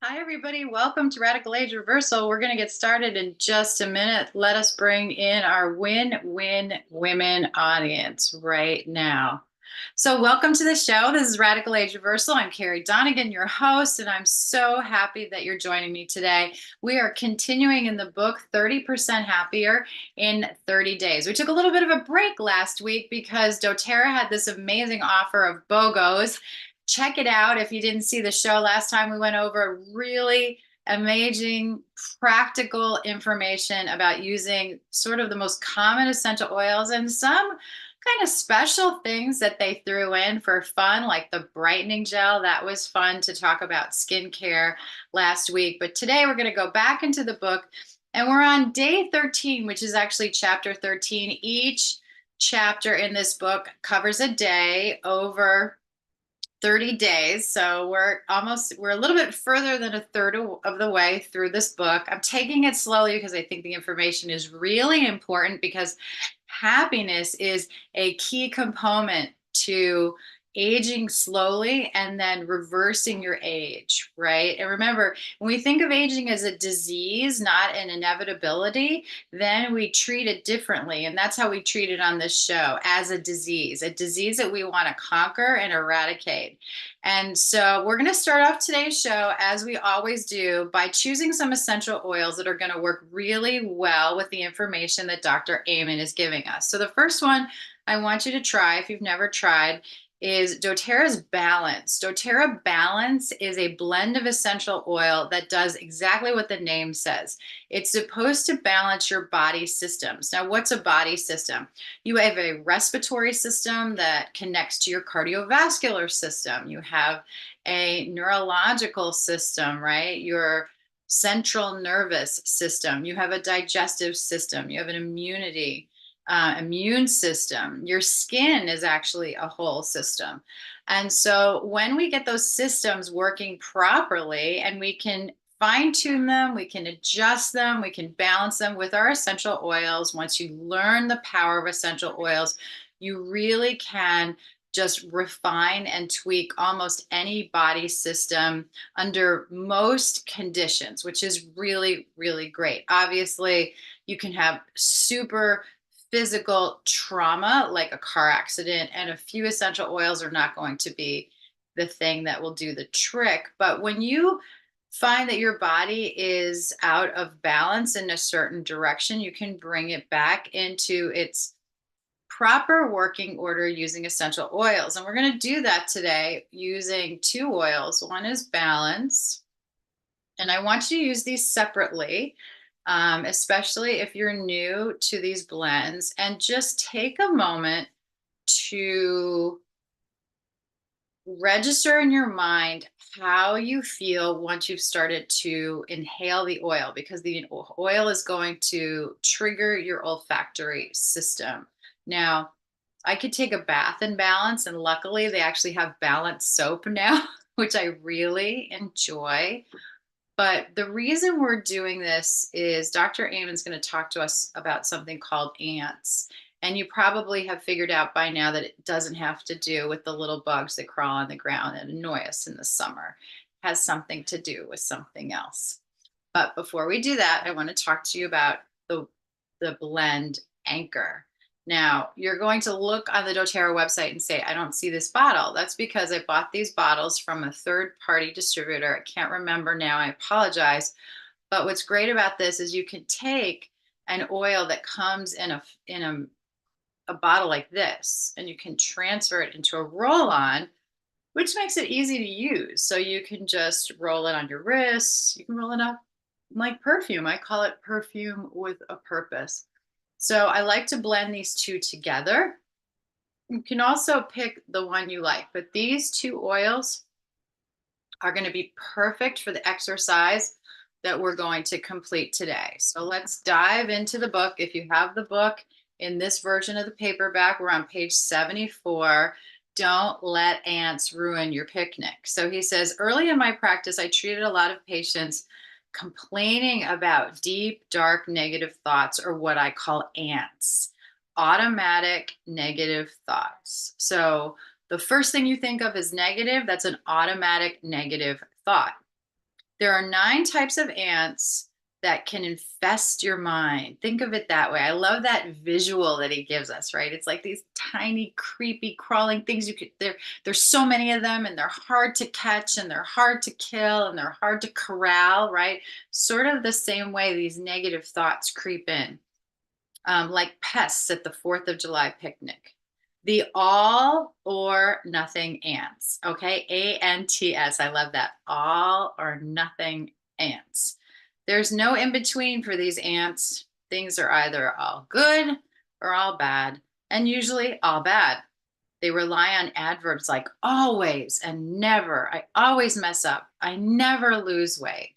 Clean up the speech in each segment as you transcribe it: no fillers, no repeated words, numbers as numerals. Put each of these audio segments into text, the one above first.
Hi, everybody. Welcome to Radical Age Reversal. We're going to get started in just a minute. Let us bring in our win-win women audience right now. So welcome to the show. This is Radical Age Reversal. I'm Carrie Donegan, your host, and I'm so happy that you're joining me today. We are continuing in the book 30% Happier in 30 Days. We took a little bit of a break last week because doTERRA had this amazing offer of BOGOs. Check it out. If you didn't see the show last time, we went over really amazing practical information about using sort of the most common essential oils and some kind of special things that they threw in for fun, like the brightening gel. That was fun to talk about skincare last week. But today we're going to go back into the book and we're on day 13, which is actually chapter 13. Each chapter in this book covers a day over 30 days. So we're a little bit further than a third of the way through this book. I'm taking it slowly because I think the information is really important because happiness is a key component to aging slowly and then reversing your age, right? And remember, when we think of aging as a disease, not an inevitability, then we treat it differently. And that's how we treat it on this show, as a disease that we want to conquer and eradicate. And so we're going to start off today's show, as we always do, by choosing some essential oils that are going to work really well with the information that Dr. Amen is giving us. So the first one I want you to try, if you've never tried, is doTERRA's Balance. doTERRA Balance is a blend of essential oil that does exactly what the name says. It's supposed to balance your body systems. Now, what's a body system? You have a respiratory system that connects to your cardiovascular system. You have a neurological system, right? Your central nervous system. You have a digestive system. You have an immune system. Your skin is actually a whole system. And so when we get those systems working properly and we can fine tune them, we can adjust them, we can balance them with our essential oils. Once you learn the power of essential oils, you really can just refine and tweak almost any body system under most conditions, which is really, really great. Obviously, you can have super physical trauma like a car accident, and a few essential oils are not going to be the thing that will do the trick. But when you find that your body is out of balance in a certain direction, you can bring it back into its proper working order using essential oils. And we're going to do that today using two oils. One is Balance, and I want you to use these separately, especially if you're new to these blends, and just take a moment to register in your mind how you feel once you've started to inhale the oil, because the oil is going to trigger your olfactory system. Now, I could take a bath in Balance, and luckily they actually have Balance soap now, which I really enjoy. But the reason we're doing this is Dr. Amen's going to talk to us about something called ANTS. And you probably have figured out by now that it doesn't have to do with the little bugs that crawl on the ground and annoy us in the summer. It has something to do with something else. But before we do that, I want to talk to you about the blend Anchor. Now, you're going to look on the doTERRA website and say, I don't see this bottle. That's because I bought these bottles from a third-party distributor. I can't remember now. I apologize. But what's great about this is you can take an oil that comes in a bottle like this, and you can transfer it into a roll-on, which makes it easy to use. So you can just roll it on your wrists. You can roll it up like perfume. I call it perfume with a purpose. So I like to blend these two together. You can also pick the one you like, but these two oils are going to be perfect for the exercise that we're going to complete today. So let's dive into the book. If you have the book in this version of the paperback, we're on page 74. Don't let ants ruin your picnic. So he says, early in my practice, I treated a lot of patients complaining about deep, dark, negative thoughts, or what I call ANTS, automatic negative thoughts. So the first thing you think of as negative, that's an automatic negative thought. There are 9 types of ants that can infest your mind. Think of it that way. I love that visual that he gives us, right? It's like these tiny, creepy, crawling things. There's so many of them, and they're hard to catch, and they're hard to kill, and they're hard to corral, right? Sort of the same way these negative thoughts creep in, like pests at the 4th of July picnic. The all or nothing ants. Okay. ANTS. I love that. All or nothing ants. There's no in between for these ants. Things are either all good or all bad, and usually all bad. They rely on adverbs like always and never. I always mess up. I never lose weight.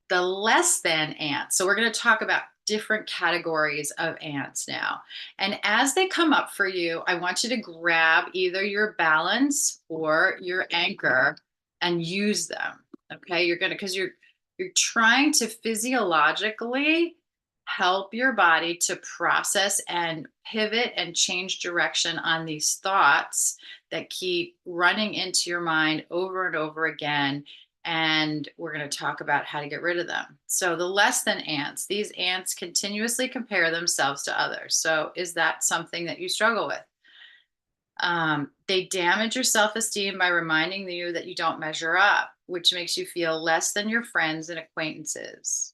The less than ants. So we're going to talk about different categories of ants now. And as they come up for you, I want you to grab either your balance or your anchor and use them. Okay? You're going to because you're trying to physiologically help your body to process and pivot and change direction on these thoughts that keep running into your mind over and over again, and we're going to talk about how to get rid of them. So, the less than ants, these ants continuously compare themselves to others. So, is that something that you struggle with? They damage your self esteem by reminding you that you don't measure up, which makes you feel less than your friends and acquaintances.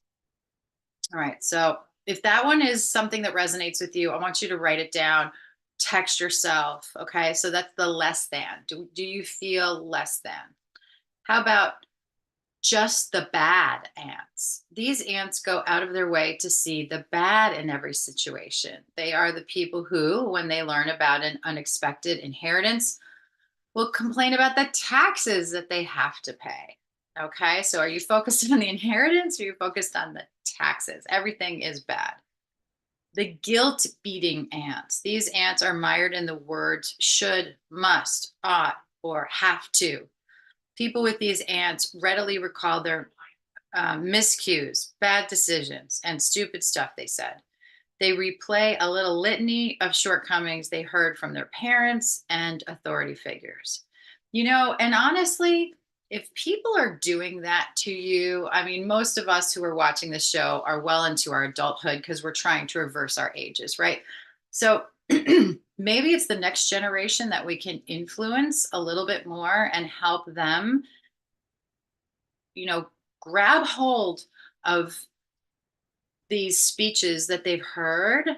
All right. So, if that one is something that resonates with you, I want you to write it down, text yourself. Okay. So, that's the less than. Do you feel less than? How about just the bad ants? These ants go out of their way to see the bad in every situation. They are the people who, when they learn about an unexpected inheritance, will complain about the taxes that they have to pay. Okay, so are you focused on the inheritance or are you focused on the taxes? Everything is bad. The guilt beating ants. These ants are mired in the words should, must, ought, or have to. People with these ants readily recall their miscues, bad decisions, and stupid stuff they said. They replay a little litany of shortcomings they heard from their parents and authority figures. And honestly, if people are doing that to you, I mean, most of us who are watching this show are well into our adulthood because we're trying to reverse our ages, right? So maybe it's the next generation that we can influence a little bit more and help them, you know, grab hold of these speeches that they've heard.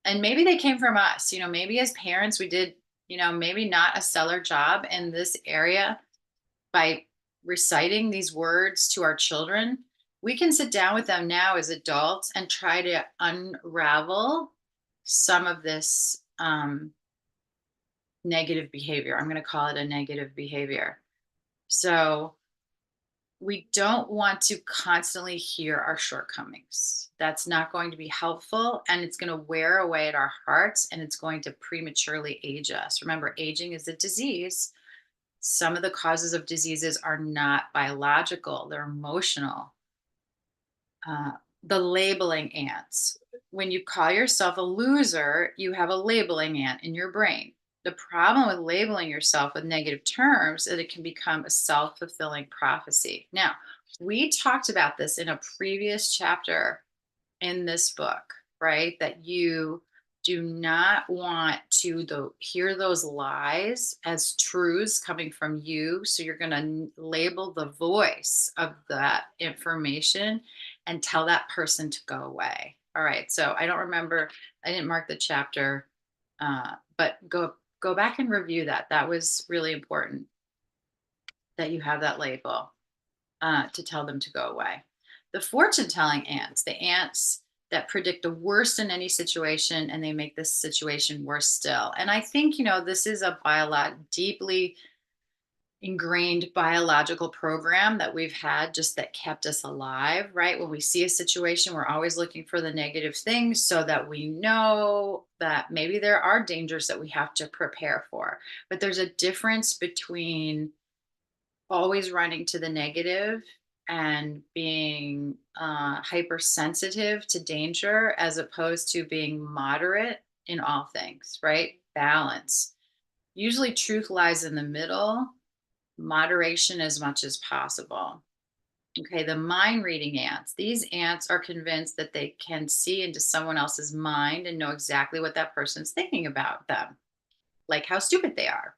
And maybe they came from us. Maybe as parents we did, maybe not a stellar job in this area by reciting these words to our children. We can sit down with them now as adults and try to unravel some of this negative behavior. I'm going to call it a negative behavior. So we don't want to constantly hear our shortcomings. That's not going to be helpful, and it's going to wear away at our hearts, and it's going to prematurely age us. Remember, aging is a disease. Some of the causes of diseases are not biological, they're emotional. Uh, the labeling ants. When you call yourself a loser, you have a labeling ant in your brain. The problem with labeling yourself with negative terms is that it can become a self fulfilling prophecy. Now, we talked about this in a previous chapter in this book, right? That you do not want to hear those lies as truths coming from you. So you're going to label the voice of that information and tell that person to go away. All right. So I don't remember, I didn't mark the chapter, but go back and review that. That was really important that you have that label to tell them to go away. The fortune telling ants, the ants that predict the worst in any situation and they make this situation worse still. And I think, this is a deeply ingrained biological program that we've had just that kept us alive, right? When we see a situation, we're always looking for the negative things so that we know that maybe there are dangers that we have to prepare for. But there's a difference between always running to the negative and being hypersensitive to danger as opposed to being moderate in all things, right? Balance. Usually, truth lies in the middle, moderation as much as possible. Okay, the mind reading ants. These ants are convinced that they can see into someone else's mind and know exactly what that person's thinking about them, like how stupid they are.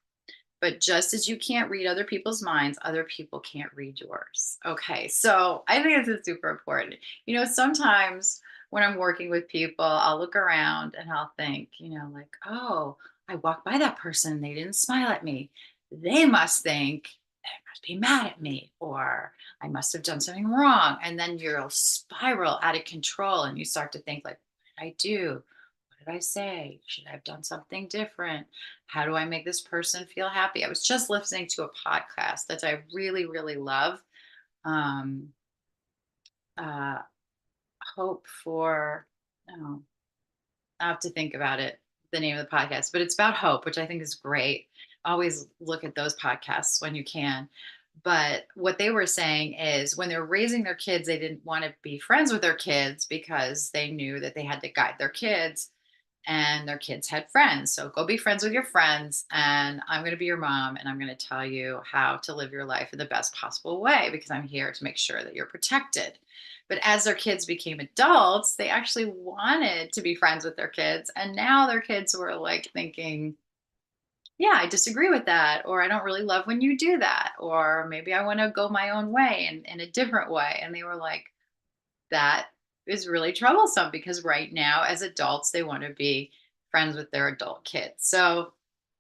But just as you can't read other people's minds, other people can't read yours. Okay, so I think this is super important. Sometimes when I'm working with people, I'll look around and I'll think, like, oh, I walked by that person and they didn't smile at me. They must think they must be mad at me, or I must have done something wrong. And then you'll spiral out of control and you start to think, like, what did I do? What did I say? Should I have done something different? How do I make this person feel happy? I was just listening to a podcast that I really, really love. Um, uh, Hope for, oh, I have to think about it, the name of the podcast, but it's about hope, which I think is great. Always look at those podcasts when you can. But what they were saying is when they were raising their kids, they didn't want to be friends with their kids because they knew that they had to guide their kids and their kids had friends. So go be friends with your friends. And I'm going to be your mom and I'm going to tell you how to live your life in the best possible way because I'm here to make sure that you're protected. But as their kids became adults, they actually wanted to be friends with their kids. And now their kids were like thinking, yeah, I disagree with that. Or I don't really love when you do that. Or maybe I want to go my own way and in a different way. And they were like, that is really troublesome because right now, as adults, they want to be friends with their adult kids. So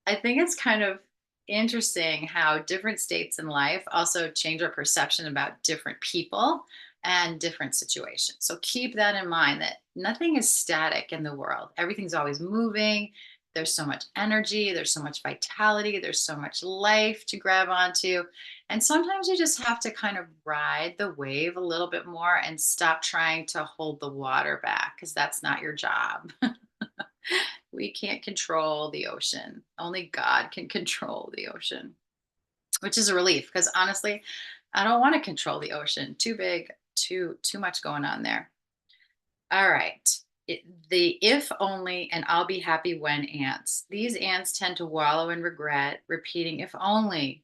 I think it's kind of interesting how different states in life also change our perception about different people and different situations. So keep that in mind that nothing is static in the world, everything's always moving. There's so much energy, there's so much vitality, there's so much life to grab onto. And sometimes you just have to kind of ride the wave a little bit more and stop trying to hold the water back because that's not your job. We can't control the ocean. Only God can control the ocean, which is a relief because honestly, I don't want to control the ocean. Too big, too much going on there. All right. The if only and I'll be happy when ants. These ants tend to wallow in regret, repeating if only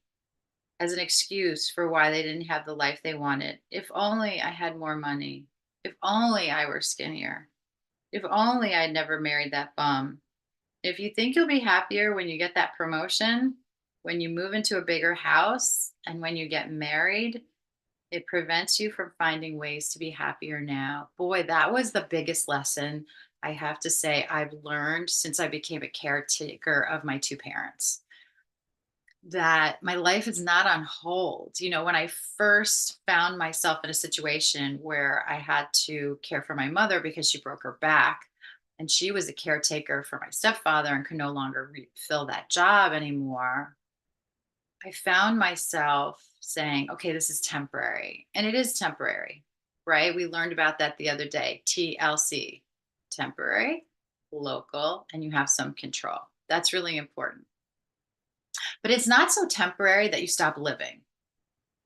as an excuse for why they didn't have the life they wanted. If only I had more money. If only I were skinnier. If only I'd never married that bum. If you think you'll be happier when you get that promotion, when you move into a bigger house, and when you get married, it prevents you from finding ways to be happier now. Boy, that was the biggest lesson I have to say I've learned since I became a caretaker of my two parents. That my life is not on hold. When I first found myself in a situation where I had to care for my mother because she broke her back, and she was a caretaker for my stepfather and could no longer fill that job anymore, I found myself saying, okay, this is temporary. And it is temporary, right? We learned about that the other day, TLC, temporary, local, and you have some control. That's really important. But it's not so temporary that you stop living.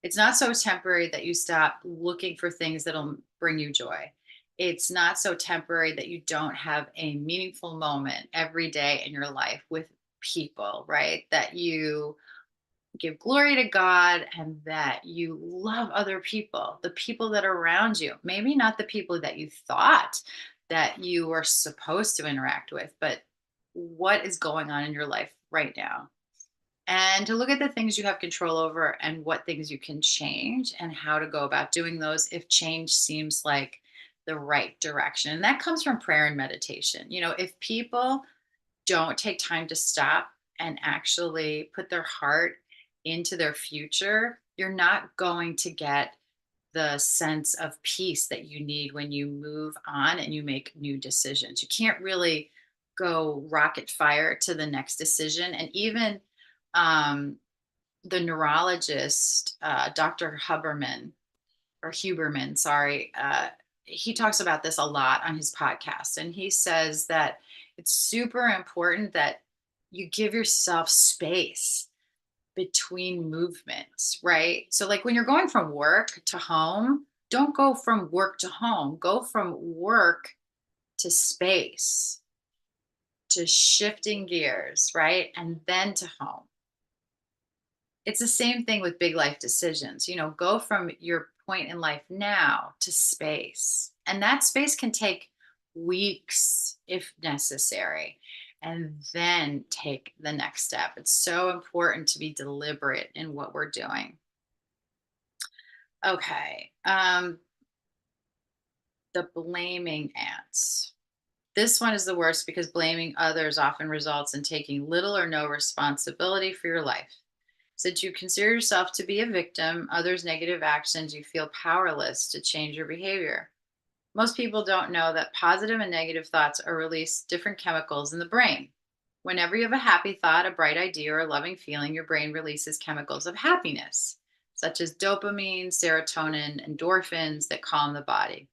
It's not so temporary that you stop looking for things that'll bring you joy. It's not so temporary that you don't have a meaningful moment every day in your life with people, right? That you give glory to God and that you love other people, the people that are around you. Maybe not the people that you thought that you were supposed to interact with, but what is going on in your life right now? And to look at the things you have control over and what things you can change and how to go about doing those if change seems like the right direction. And that comes from prayer and meditation. If people don't take time to stop and actually put their heart into their future, you're not going to get the sense of peace that you need when you move on and you make new decisions. You can't really go rocket fire to the next decision. And even um, the neurologist, Dr. Huberman, sorry, he talks about this a lot on his podcast. And he says that it's super important that you give yourself space between movements, right? So, like when you're going from work to home, don't go from work to home, go from work to space, to shifting gears, right? And then to home. It's the same thing with big life decisions. Go from your point in life now to space. And that space can take weeks if necessary, and then take the next step. It's so important to be deliberate in what we're doing. Okay. The blaming ants. This one is the worst because blaming others often results in taking little or no responsibility for your life. Since you consider yourself to be a victim, others' negative actions, you feel powerless to change your behavior. Most people don't know that positive and negative thoughts are release different chemicals in the brain. Whenever you have a happy thought, a bright idea, or a loving feeling, your brain releases chemicals of happiness, such as dopamine, serotonin, endorphins that calm the body.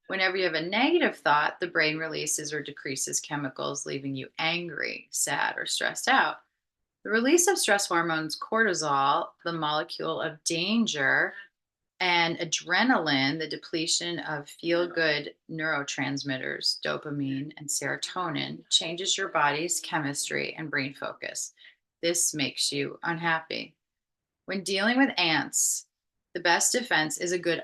Whenever you have a negative thought, the brain releases or decreases chemicals, leaving you angry, sad, or stressed out. The release of stress hormones, cortisol, the molecule of danger, and adrenaline, the depletion of feel good neurotransmitters, dopamine and serotonin, changes your body's chemistry and brain focus. This makes you unhappy. When dealing with ants, the best defense is a good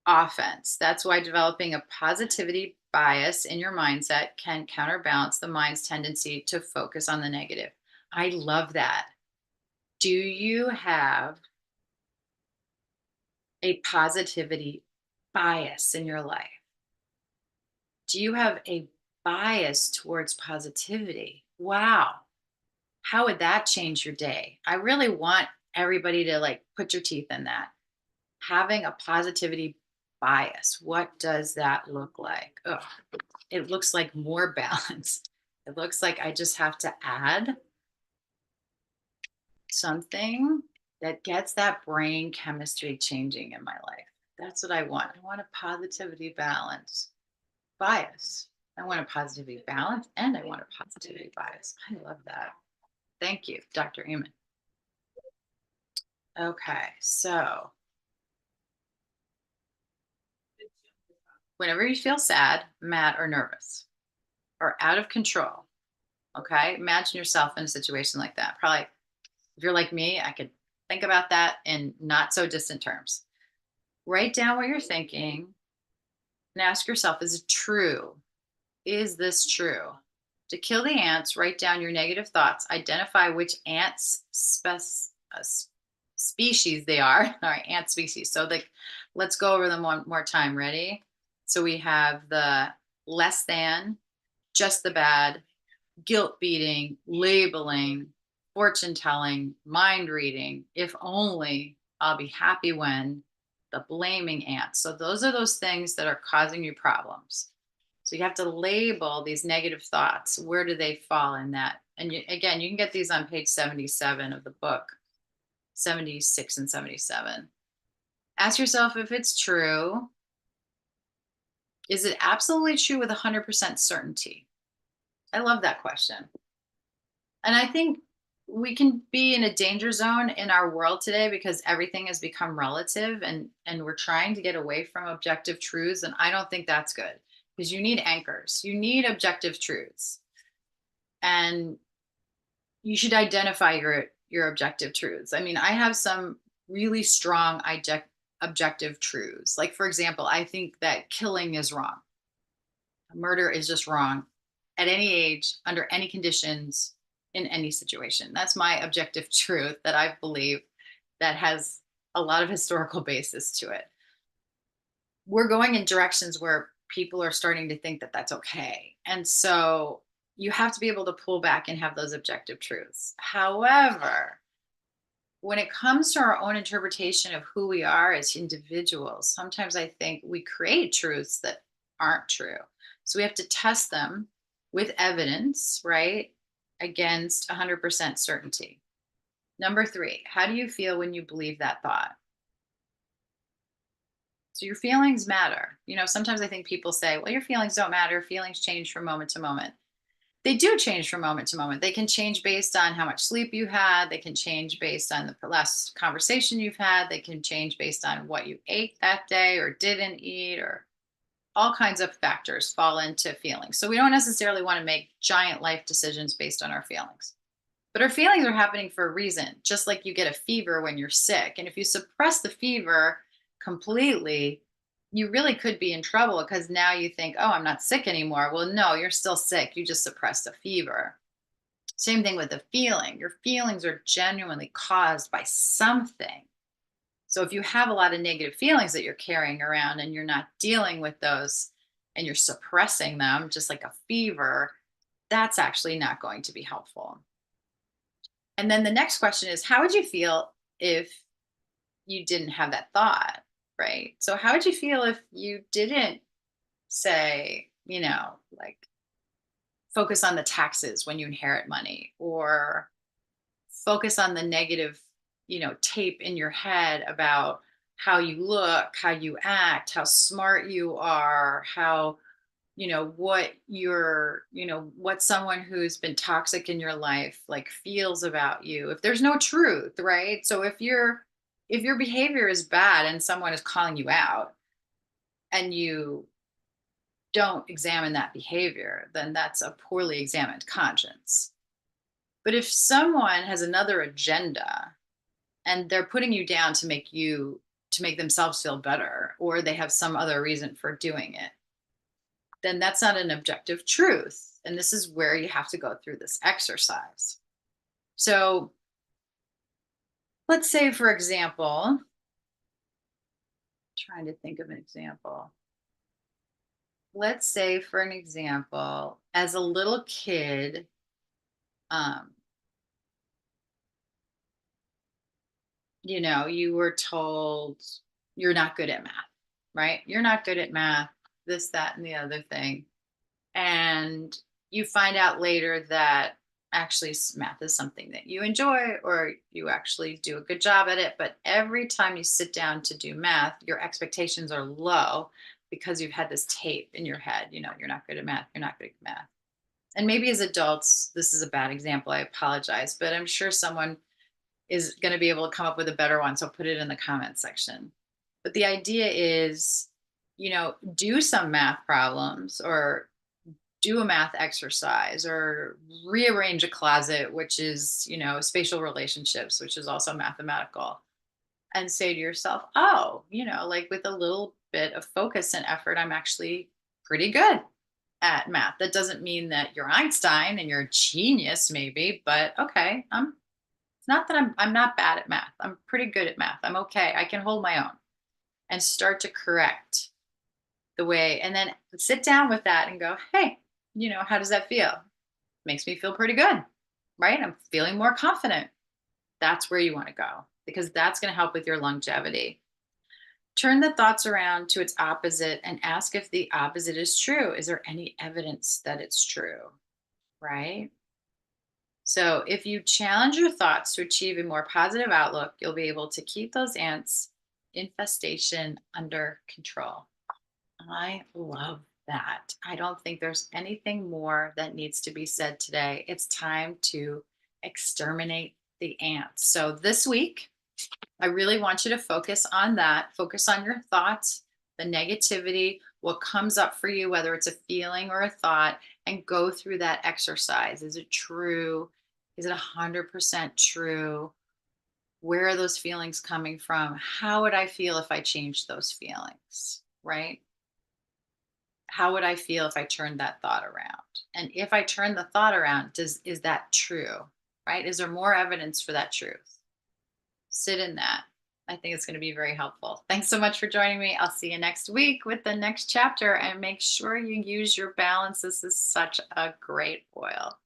offense. That's why developing a positivity bias in your mindset can counterbalance the mind's tendency to focus on the negative. I love that. Do you have a positivity bias in your life? Do you have a bias towards positivity? Wow. How would that change your day? I really want everybody to like put your teeth in that. Having a positivity bias. What does that look like? Oh, it looks like more balance. It looks like I just have to add something that gets that brain chemistry changing in my life. That's what I want. I want a positivity balance bias. I want a positivity balance and I want a positivity bias. I love that. Thank you, Dr. Eamon. Okay, so whenever you feel sad, mad, or nervous, or out of control, okay, imagine yourself in a situation like that. Probably, if you're like me, I could think about that in not so distant terms. Write down what you're thinking and ask yourself, is it true? Is this true? To kill the ants, write down your negative thoughts, identify which species they are. All right, ant species. So let's go over them one more time. Ready? So we have the less than, just the bad, guilt beating, labeling, fortune telling, mind reading, if only, I'll be happy when, the blaming ants. So those are those things that are causing you problems. So you have to label these negative thoughts. Where do they fall in that? And again, you can get these on page 77 of the book, 76 and 77. Ask yourself if it's true. Is it absolutely true with 100% certainty? I love that question. And I think we can be in a danger zone in our world today because everything has become relative, and we're trying to get away from objective truths, and I don't think that's good because you need anchors. You need objective truths. And you should identify your objective truths. I mean, I have some really strong objective truths. Like for example, I think that killing is wrong. Murder is just wrong at any age, under any conditions, in any situation. That's my objective truth that I believe that has a lot of historical basis to it. We're going in directions where people are starting to think that that's okay. And so you have to be able to pull back and have those objective truths. However, when it comes to our own interpretation of who we are as individuals, sometimes I think we create truths that aren't true. So we have to test them with evidence, right? Against 100% certainty. Number 3, how do you feel when you believe that thought? So your feelings matter. Sometimes I think people say, well, your feelings don't matter. Feelings change from moment to moment. They do change from moment to moment. They can change based on how much sleep you had. They can change based on the last conversation you've had. They can change based on what you ate that day or didn't eat, or all kinds of factors fall into feelings. So we don't necessarily want to make giant life decisions based on our feelings. But our feelings are happening for a reason, just like you get a fever when you're sick. And if you suppress the fever completely, you really could be in trouble because now you think, oh, I'm not sick anymore. Well, no, you're still sick. You just suppressed a fever. Same thing with the feeling. Your feelings are genuinely caused by something. So if you have a lot of negative feelings that you're carrying around and you're not dealing with those and you're suppressing them, just like a fever, that's actually not going to be helpful. And then the next question is, how would you feel if you didn't have that thought? Right. So, how would you feel if you didn't say, like focus on the taxes when you inherit money, or focus on the negative, tape in your head about how you look, how you act, how smart you are, how what someone who's been toxic in your life like feels about you, if there's no truth, right? So if your behavior is bad and someone is calling you out and you don't examine that behavior, then that's a poorly examined conscience. But if someone has another agenda and they're putting you down to make themselves feel better, or they have some other reason for doing it, then that's not an objective truth. And this is where you have to go through this exercise. So let's say, for example, trying to think of an example. Let's say, for an example, as a little kid, um, you were told you're not good at math, right? You're not good at math, this, that, and the other thing. And you find out later that actually math is something that you enjoy or you actually do a good job at it. But every time you sit down to do math, your expectations are low because you've had this tape in your head, you're not good at math, you're not good at math. And maybe as adults, this is a bad example. I apologize, but I'm sure someone is going to be able to come up with a better one. So put it in the comment section. But the idea is, do some math problems or do a math exercise or rearrange a closet, which is, spatial relationships, which is also mathematical, and say to yourself, oh, like with a little bit of focus and effort, I'm actually pretty good at math. That doesn't mean that you're Einstein and you're a genius, maybe, but okay, it's not that I'm not bad at math. I'm pretty good at math. I'm okay. I can hold my own, and start to correct the way, and then sit down with that and go, hey, how does that feel? Makes me feel pretty good, right? I'm feeling more confident. That's where you want to go because that's going to help with your longevity. Turn the thoughts around to its opposite and ask if the opposite is true. Is there any evidence that it's true? Right? So, if you challenge your thoughts to achieve a more positive outlook, you'll be able to keep those ants infestation under control. I love that. I don't think there's anything more that needs to be said today. It's time to exterminate the ants. So this week, I really want you to focus on that. Focus on your thoughts, the negativity, what comes up for you, whether it's a feeling or a thought, and go through that exercise. Is it true? Is it 100% true? Where are those feelings coming from? How would I feel if I changed those feelings? Right? How would I feel if I turned that thought around? And if I turn the thought around, is that true? Right? Is there more evidence for that truth? Sit in that. I think it's going to be very helpful. Thanks so much for joining me. I'll see you next week with the next chapter, and make sure you use your balance. This is such a great oil.